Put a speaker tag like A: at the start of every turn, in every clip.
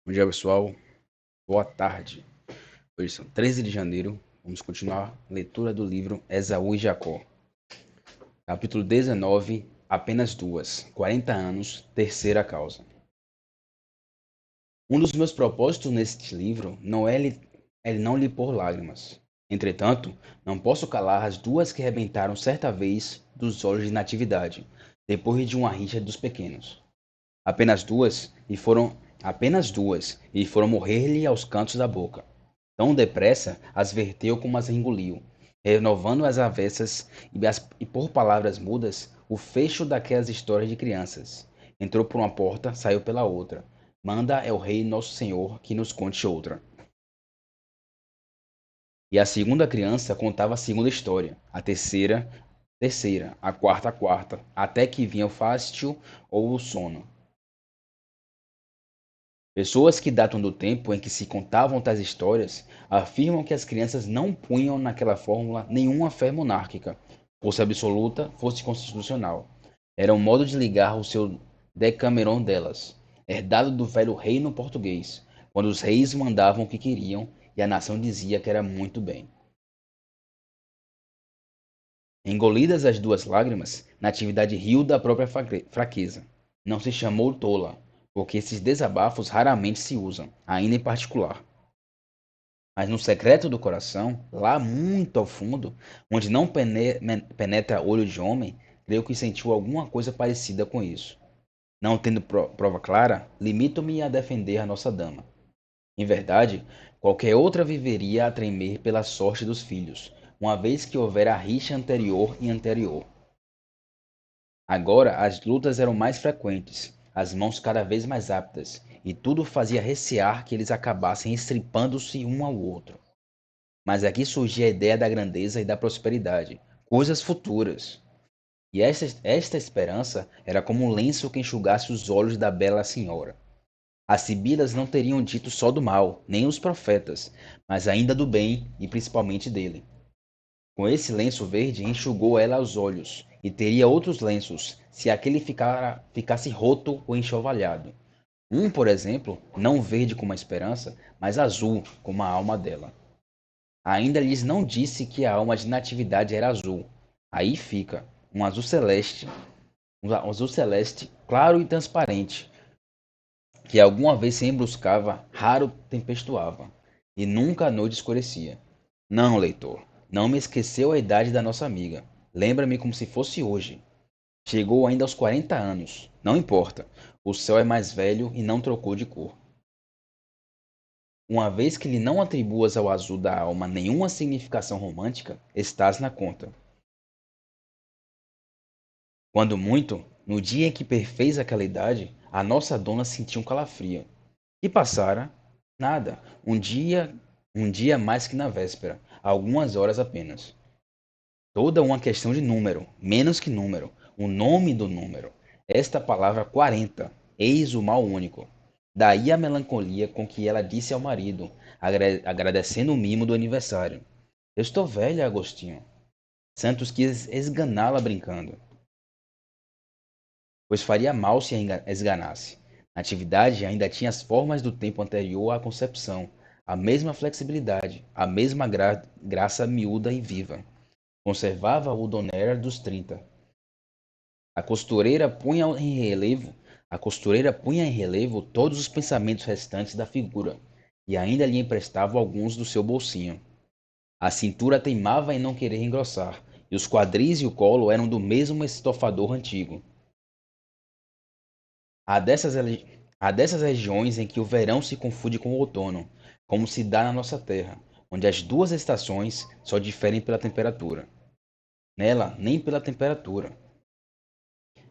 A: Bom dia, pessoal. Boa tarde. Hoje são 13 de janeiro. Vamos continuar a leitura do livro Esaú e Jacó. Capítulo 19. Apenas duas. 40 anos. Terceira causa. Um dos meus propósitos neste livro é não lhe pôr lágrimas. Entretanto, não posso calar as duas que rebentaram certa vez dos olhos de Natividade, depois de uma rixa dos pequenos. Apenas duas, e foram morrer-lhe aos cantos da boca. Tão depressa as verteu como as engoliu, renovando as avessas e por palavras mudas o fecho daquelas histórias de crianças. Entrou por uma porta, saiu pela outra. Manda é o Rei Nosso Senhor que nos conte outra. E a segunda criança contava a segunda história, a terceira, a quarta, até que vinha o fástio ou o sono. Pessoas que datam do tempo em que se contavam tais histórias afirmam que as crianças não punham naquela fórmula nenhuma fé monárquica, fosse absoluta, fosse constitucional. Era um modo de ligar o seu Decameron delas, herdado do velho reino português, quando os reis mandavam o que queriam e a nação dizia que era muito bem. Engolidas as duas lágrimas, Natividade riu da própria fraqueza. Não se chamou tola, porque esses desabafos raramente se usam, ainda em particular. Mas no secreto do coração, lá muito ao fundo, onde não penetra olho de homem, creio que sentiu alguma coisa parecida com isso. Não tendo prova clara, limito-me a defender a nossa dama. Em verdade, qualquer outra viveria a tremer pela sorte dos filhos, uma vez que houvera a rixa anterior e anterior. Agora as lutas eram mais frequentes, as mãos cada vez mais aptas, e tudo fazia recear que eles acabassem estripando-se um ao outro. Mas aqui surgia a ideia da grandeza e da prosperidade, coisas futuras. E esta esperança era como um lenço que enxugasse os olhos da bela senhora. As sibilas não teriam dito só do mal, nem os profetas, mas ainda do bem e principalmente dele. Com esse lenço verde enxugou ela os olhos, e teria outros lenços, se aquele ficasse roto ou enxovalhado. Um, por exemplo, não verde como a esperança, mas azul como a alma dela. Ainda lhes não disse que a alma de Natividade era azul. Aí fica, um azul celeste claro e transparente, que alguma vez se embruscava, raro tempestuava, e nunca a noite escurecia. Não, leitor, não me esqueceu a idade da nossa amiga. Lembra-me como se fosse hoje. Chegou ainda aos 40 anos. Não importa. O céu é mais velho e não trocou de cor. Uma vez que lhe não atribuas ao azul da alma nenhuma significação romântica, estás na conta. Quando muito, no dia em que perfez aquela idade, a nossa dona sentiu um calafrio. E passara? Nada. Um dia mais que na véspera, algumas horas apenas. Toda uma questão de número, menos que número, o nome do número. Esta palavra 40, eis o mal único. Daí a melancolia com que ela disse ao marido, agradecendo o mimo do aniversário. Eu estou velha, Agostinho. Santos quis esganá-la brincando, pois faria mal se a esganasse. Natividade ainda tinha as formas do tempo anterior à concepção, a mesma flexibilidade, a mesma graça miúda e viva. Conservava o donaire dos 30. A costureira punha em relevo, a costureira punha em relevo todos os pensamentos restantes da figura, e ainda lhe emprestava alguns do seu bolsinho. A cintura teimava em não querer engrossar, e os quadris e o colo eram do mesmo estofador antigo. Há dessas, há dessas regiões em que o verão se confunde com o outono, como se dá na nossa terra, onde as duas estações só diferem pela temperatura. Nela, nem pela temperatura.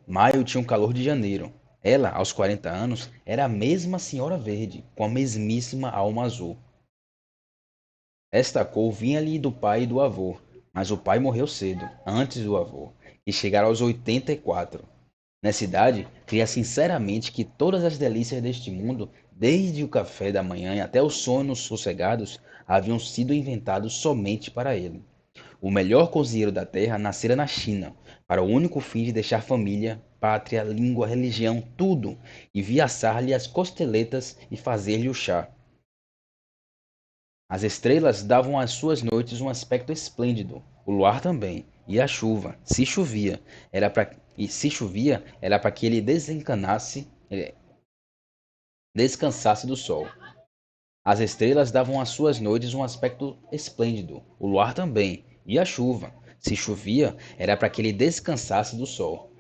A: Maio tinha o calor de janeiro. Ela, aos 40 anos, era a mesma senhora verde, com a mesmíssima alma azul. Esta cor vinha-lhe do pai e do avô, mas o pai morreu cedo, antes do avô, e chegara aos 84. Nessa idade, cria sinceramente que todas as delícias deste mundo, desde o café da manhã até os sonos sossegados, haviam sido inventados somente para ele. O melhor cozinheiro da terra nascera na China, para o único fim de deixar família, pátria, língua, religião, tudo, e vir assar-lhe as costeletas e fazer-lhe o chá. As estrelas davam às suas noites um aspecto esplêndido, o luar também, e a chuva, se chovia, era para que ele descansasse do sol. As estrelas davam às suas noites um aspecto esplêndido, o luar também, e a chuva, se chovia, era para que ele descansasse do sol.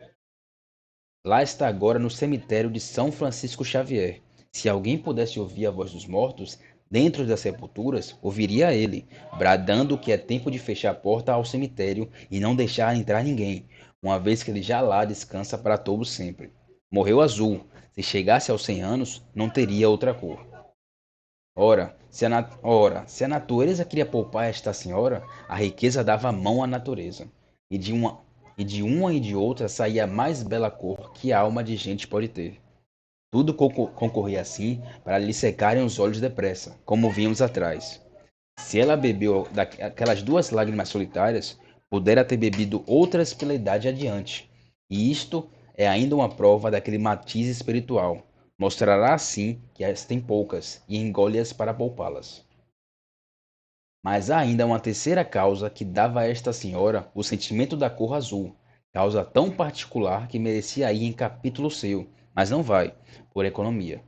A: Lá está agora no cemitério de São Francisco Xavier. Se alguém pudesse ouvir a voz dos mortos, dentro das sepulturas, ouviria ele, bradando que é tempo de fechar a porta ao cemitério e não deixar entrar ninguém, uma vez que ele já lá descansa para todo sempre. Morreu azul. Se chegasse aos 100 anos, não teria outra cor. Ora, se a natureza queria poupar esta senhora, a riqueza dava a mão à natureza. E de uma e de outra saía a mais bela cor que a alma de gente pode ter. Tudo concorria assim para lhe secarem os olhos depressa, como vimos atrás. Se ela bebeu daquelas 2 lágrimas solitárias, pudera ter bebido outras pela idade adiante. E isto é ainda uma prova daquele matiz espiritual. Mostrará assim que as tem poucas e engole-as para poupá-las. Mas há ainda uma terceira causa que dava a esta senhora o sentimento da cor azul, causa tão particular que merecia ir em capítulo seu, mas não vai, por economia.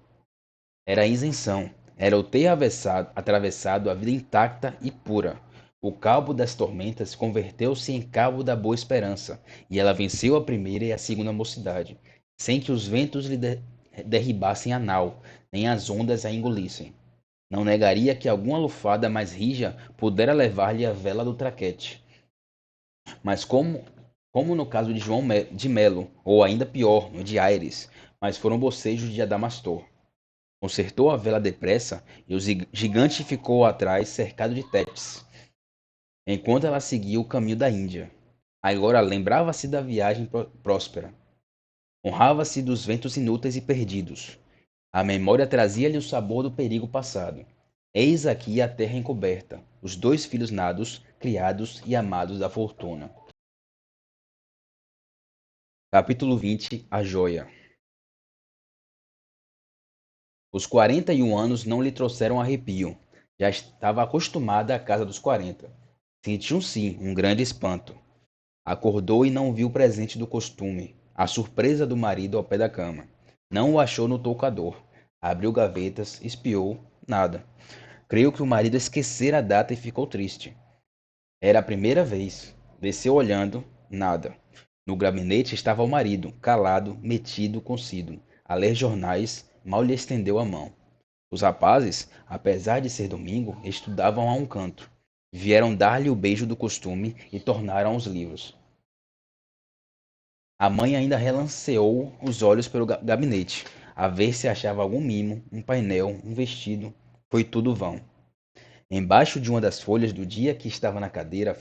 A: Era a isenção, era o ter atravessado a vida intacta e pura. O cabo das tormentas converteu-se em cabo da boa esperança, e ela venceu a primeira e a segunda mocidade, sem que os ventos lhe derribassem a nau, nem as ondas a engolissem. Não negaria que alguma lufada mais rija pudera levar-lhe a vela do traquete. Mas como no caso de João de Melo, ou ainda pior, no de Aires, mas foram bocejos de Adamastor. Consertou a vela depressa e o gigante ficou atrás cercado de tétis, enquanto ela seguia o caminho da Índia. Agora lembrava-se da viagem próspera. Honrava-se dos ventos inúteis e perdidos. A memória trazia-lhe o sabor do perigo passado. Eis aqui a terra encoberta, os 2 filhos nados, criados e amados da fortuna. Capítulo 20. A joia. Os 41 anos não lhe trouxeram arrepio. Já estava acostumada à casa dos 40. Sentiu sim um grande espanto. Acordou e não viu o presente do costume, a surpresa do marido ao pé da cama. Não o achou no toucador. Abriu gavetas, espiou, nada. Creio que o marido esquecera a data e ficou triste. Era a primeira vez. Desceu olhando, nada. No gabinete estava o marido, calado, metido consigo, a ler jornais, mal lhe estendeu a mão. Os rapazes, apesar de ser domingo, estudavam a um canto. Vieram dar-lhe o beijo do costume e tornaram aos livros. A mãe ainda relanceou os olhos pelo gabinete, a ver se achava algum mimo, um painel, um vestido. Foi tudo vão. Embaixo de uma das folhas do dia que estava na cadeira,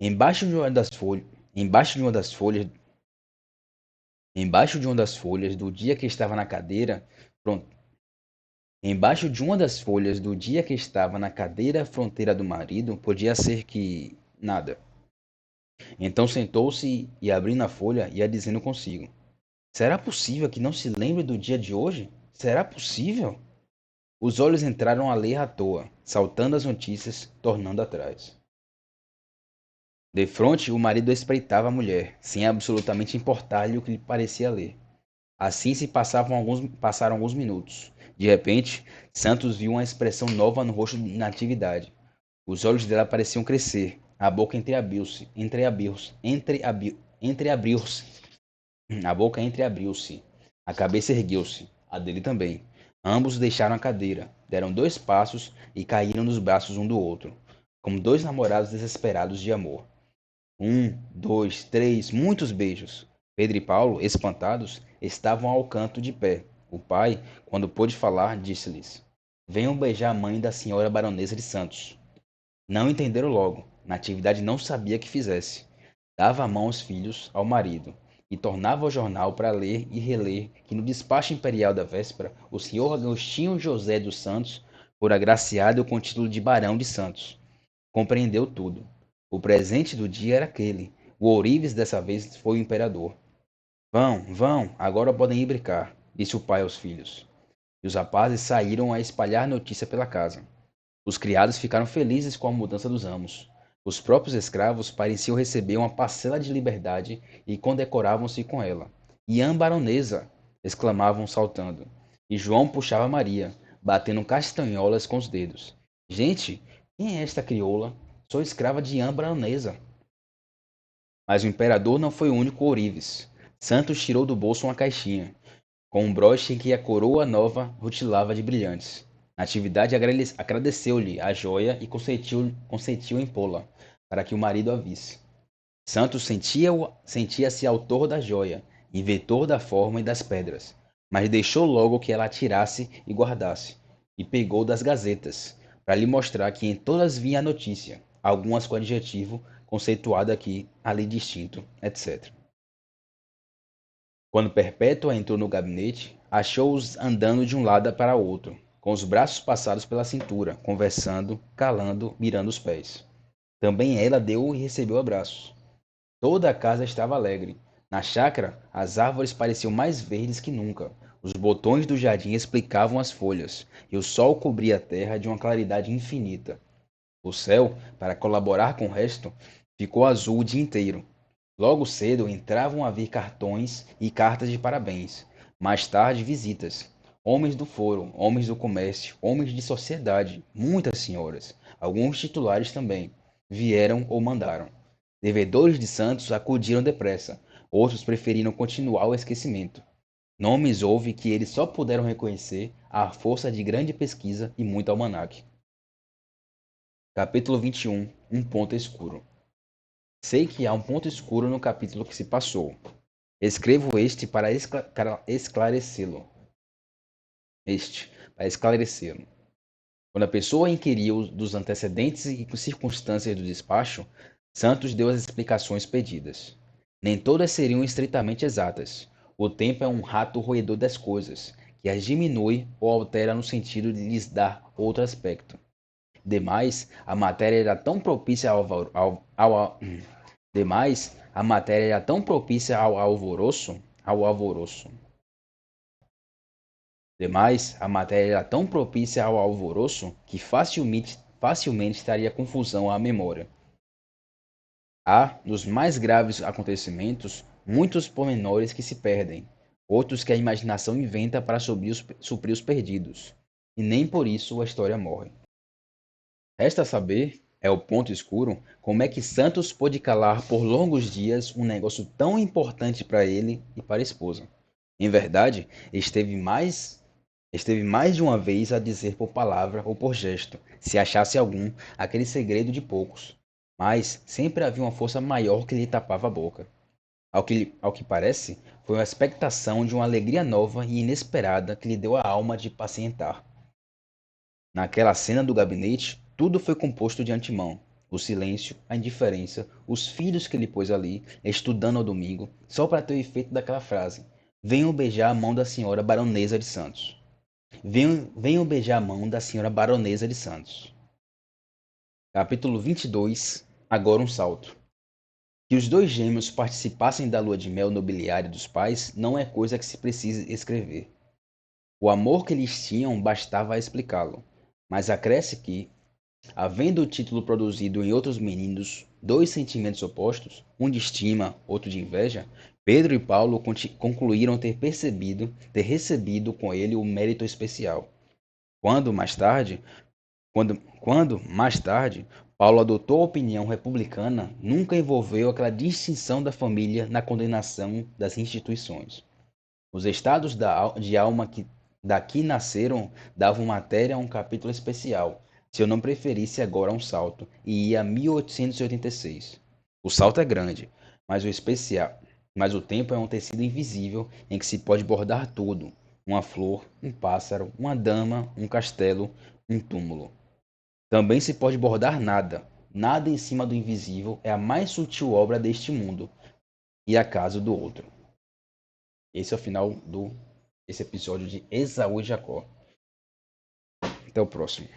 A: embaixo de uma das folhas, embaixo de uma das folhas, embaixo de uma das folhas do dia que estava na cadeira, pronto. Embaixo de uma das folhas do dia que estava na cadeira fronteira do marido, podia ser que nada. Então sentou-se e abrindo a folha, ia dizendo consigo: será possível que não se lembre do dia de hoje? Será possível? Os olhos entraram a ler à toa, saltando as notícias, tornando atrás. Defronte, o marido espreitava a mulher, sem absolutamente importar-lhe o que lhe parecia ler. Assim passaram alguns minutos. De repente, Santos viu uma expressão nova no rosto de Natividade. Os olhos dela pareciam crescer, a boca entreabriu-se, a boca entreabriu-se, a cabeça ergueu-se, a dele também. Ambos deixaram a cadeira, deram 2 passos e caíram nos braços um do outro, como 2 namorados desesperados de amor. 1, 2, 3, muitos beijos. Pedro e Paulo, espantados, estavam ao canto de pé. O pai, quando pôde falar, disse-lhes: venham beijar a mãe da senhora baronesa de Santos. Não entenderam logo. Natividade não sabia que fizesse. Dava a mão aos filhos, ao marido, e tornava ao jornal para ler e reler que no despacho imperial da véspera, o senhor Agostinho José dos Santos fora agraciado com o título de Barão de Santos. Compreendeu tudo. O presente do dia era aquele. O ourives dessa vez foi o imperador. Vão, vão, agora podem ir brincar, disse o pai aos filhos. E os rapazes saíram a espalhar notícia pela casa. Os criados ficaram felizes com a mudança dos amos. Os próprios escravos pareciam receber uma parcela de liberdade e condecoravam-se com ela. Iã baronesa! Exclamavam saltando. E João puxava Maria, batendo castanholas com os dedos. Gente, quem é esta crioula? Sou escrava de Iã baronesa. Mas o imperador não foi o único ourives. Santos tirou do bolso uma caixinha, com um broche em que a coroa nova rutilava de brilhantes. Natividade agradeceu-lhe a joia e consentiu em pô-la, para que o marido a visse. Santos sentia-se autor da joia, inventor da forma e das pedras, mas deixou logo que ela a tirasse e guardasse, e pegou das gazetas, para lhe mostrar que em todas vinha a notícia, algumas com adjetivo, conceituado aqui, ali distinto, etc. Quando Perpétua entrou no gabinete, achou-os andando de um lado para outro, com os braços passados pela cintura, conversando, calando, mirando os pés. Também ela deu e recebeu abraços. Toda a casa estava alegre. Na chácara, as árvores pareciam mais verdes que nunca. Os botões do jardim explicavam as folhas, e o sol cobria a terra de uma claridade infinita. O céu, para colaborar com o resto, ficou azul o dia inteiro. Logo cedo entravam a vir cartões e cartas de parabéns. Mais tarde, visitas. Homens do foro, homens do comércio, homens de sociedade, muitas senhoras, alguns titulares também, vieram ou mandaram. Devedores de Santos acudiram depressa, outros preferiram continuar o esquecimento. Nomes houve que eles só puderam reconhecer à força de grande pesquisa e muito almanaque. Capítulo 21. Um ponto escuro. Sei que há um ponto escuro no capítulo que se passou. Escrevo este para esclarecê-lo. Quando a pessoa inquiriu dos antecedentes e circunstâncias do despacho, Santos deu as explicações pedidas. Nem todas seriam estritamente exatas. O tempo é um rato roedor das coisas, que as diminui ou altera no sentido de lhes dar outro aspecto. Demais, a matéria era tão propícia ao alvoroço. Demais, a matéria era tão propícia ao alvoroço que facilmente estaria confusão à memória. Há, nos mais graves acontecimentos, muitos pormenores que se perdem, outros que a imaginação inventa para suprir os perdidos, e nem por isso a história morre. Resta saber, é o ponto escuro, como é que Santos pôde calar por longos dias um negócio tão importante para ele e para a esposa. Em verdade, esteve mais de uma vez a dizer por palavra ou por gesto, se achasse algum, aquele segredo de poucos. Mas sempre havia uma força maior que lhe tapava a boca. Ao que parece, foi uma expectação de uma alegria nova e inesperada que lhe deu a alma de pacientar. Naquela cena do gabinete, tudo foi composto de antemão. O silêncio, a indiferença, os filhos que ele pôs ali, estudando ao domingo, só para ter o efeito daquela frase. Venham beijar a mão da senhora baronesa de Santos. Venham beijar a mão da senhora baronesa de Santos. Capítulo 22. Agora um salto. Que os dois gêmeos participassem da lua de mel nobiliária dos pais não é coisa que se precise escrever. O amor que eles tinham bastava a explicá-lo. Mas acresce que, havendo o título produzido em outros meninos dois sentimentos opostos, um de estima, outro de inveja, Pedro e Paulo concluíram ter recebido com ele o mérito especial. Quando, mais tarde, quando, mais tarde, Paulo adotou a opinião republicana, nunca envolveu aquela distinção da família na condenação das instituições. Os estados de alma que daqui nasceram davam matéria a um capítulo especial, se eu não preferisse agora um salto, e ia a 1886. O salto é grande, mas o tempo é um tecido invisível em que se pode bordar tudo: uma flor, um pássaro, uma dama, um castelo, um túmulo. Também se pode bordar nada. Nada em cima do invisível é a mais sutil obra deste mundo, e acaso do outro. Esse é o final desse episódio de Esaú e Jacó. Até o próximo.